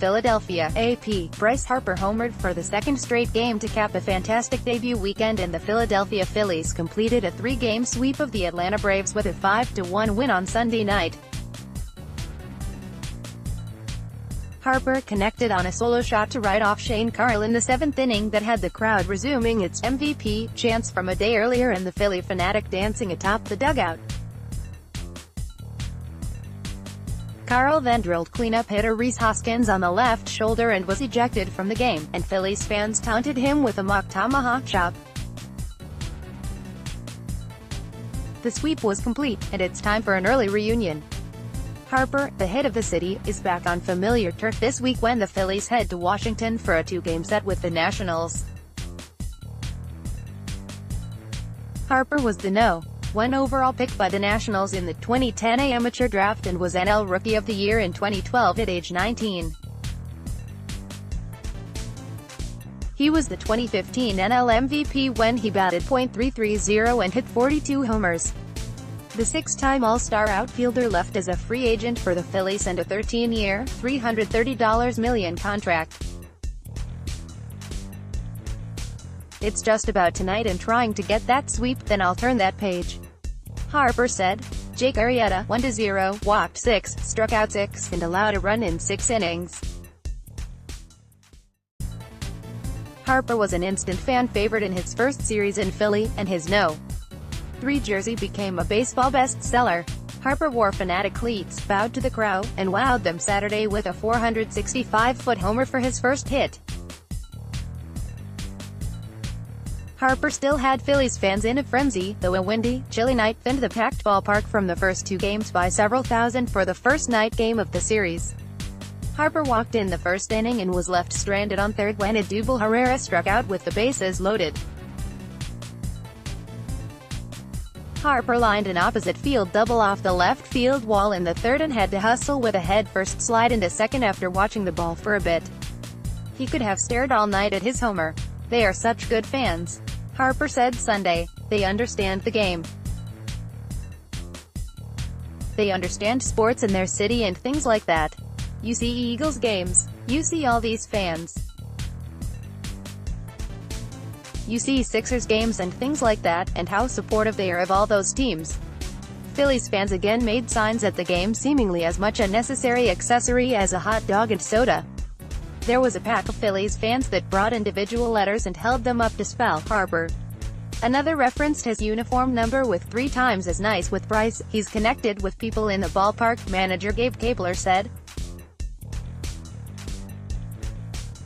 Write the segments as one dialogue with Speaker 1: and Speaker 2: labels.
Speaker 1: Philadelphia. AP, Bryce Harper homered for the second straight game to cap a fantastic debut weekend, and the Philadelphia Phillies completed a three-game sweep of the Atlanta Braves with a 5-1 win on Sunday night. Harper connected on a solo shot to right off Shane Carle in the seventh inning that had the crowd resuming its MVP chants from a day earlier and the Phillie Phanatic dancing atop the dugout. Carle then drilled cleanup hitter Rhys Hoskins on the left shoulder and was ejected from the game, and Phillies fans taunted him with a mock tomahawk chop. The sweep was complete, and it's time for an early reunion. Harper, the hit of the city, is back on familiar turf this week when the Phillies head to Washington for a two-game set with the Nationals. Harper was the No. 1 overall pick by the Nationals in the 2010 amateur draft and was NL Rookie of the Year in 2012 at age 19. He was the 2015 NL MVP when he batted .330 and hit 42 homers. The six-time All-Star outfielder left as a free agent for the Phillies and a 13-year, $330 million contract. "It's just about tonight and trying to get that sweep, then I'll turn that page," Harper said. Jake Arrieta, 1-0, walked 6, struck out 6, and allowed a run in 6 innings. Harper was an instant fan favorite in his first series in Philly, and his No. 3 jersey became a baseball bestseller. Harper wore Phanatic cleats, bowed to the crowd, and wowed them Saturday with a 465-foot homer for his first hit. Harper still had Phillies fans in a frenzy, though a windy, chilly night thinned the packed ballpark from the first two games by several thousand for the first night game of the series. Harper walked in the first inning and was left stranded on third when Odubel Herrera struck out with the bases loaded. Harper lined an opposite field double off the left field wall in the third and had to hustle with a head-first slide into second after watching the ball for a bit. "He could have stared all night at his homer. They are such good fans," Harper said Sunday. "They understand the game. They understand sports in their city and things like that. You see Eagles games. You see all these fans. You see Sixers games and things like that, and how supportive they are of all those teams." Phillies fans again made signs at the game, seemingly as much a necessary accessory as a hot dog and soda. There was a pack of Phillies fans that brought individual letters and held them up to spell Harper. Another referenced his uniform number with 3 times as nice with Bryce. "He's connected with people in the ballpark," manager Gabe Kapler said.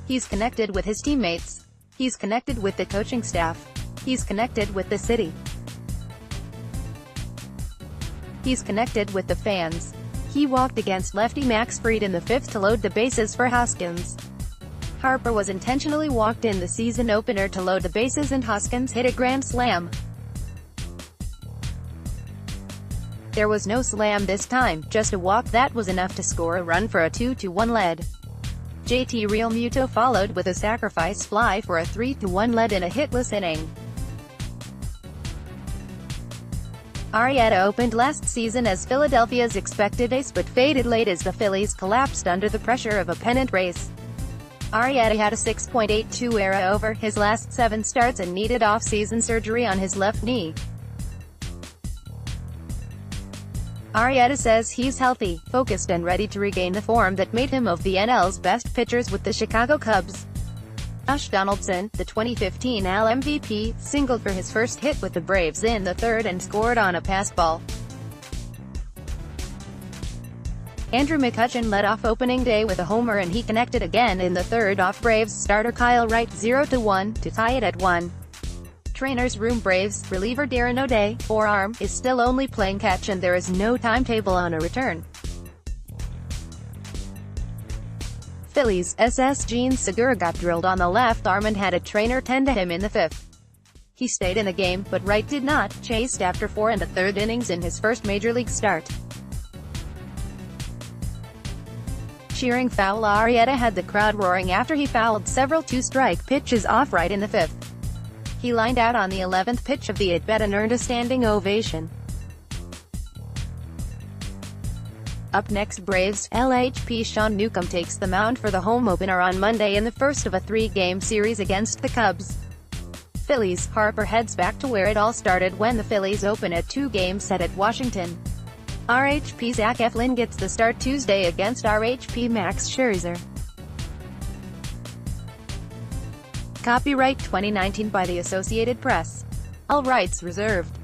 Speaker 1: "He's connected with his teammates. He's connected with the coaching staff. He's connected with the city. He's connected with the fans." He walked against lefty Max Fried in the 5th to load the bases for Hoskins. Harper was intentionally walked in the season opener to load the bases, and Hoskins hit a grand slam. There was no slam this time, just a walk that was enough to score a run for a 2-1 lead. JT Realmuto followed with a sacrifice fly for a 3-1 lead in a hitless inning. Arrieta opened last season as Philadelphia's expected ace but faded late as the Phillies collapsed under the pressure of a pennant race. Arrieta had a 6.82 ERA over his last 7 starts and needed off-season surgery on his left knee. Arrieta says he's healthy, focused and ready to regain the form that made him of the NL's best pitchers with the Chicago Cubs. Josh Donaldson, the 2015 AL MVP, singled for his first hit with the Braves in the third and scored on a passed ball. Andrew McCutchen led off opening day with a homer, and he connected again in the third off Braves starter Kyle Wright 0-1, to tie it at 1. Trainer's room: Braves reliever Darren O'Day, forearm, is still only playing catch and there is no timetable on a return. Phillies SS Gene Segura got drilled on the left arm and had a trainer tend to him in the 5th. He stayed in the game, but Wright did not, chased after 4 1/3 innings in his first major league start. Cheering foul: Arrieta had the crowd roaring after he fouled several 2-strike pitches off Wright in the 5th. He lined out on the 11th pitch of the at-bat and earned a standing ovation. Up next, Braves LHP Sean Newcomb takes the mound for the home opener on Monday in the first of a three-game series against the Cubs. Phillies Harper heads back to where it all started when the Phillies open a two-game set at Washington. RHP Zach Eflin gets the start Tuesday against RHP Max Scherzer. Copyright 2019 by the Associated Press. All rights reserved.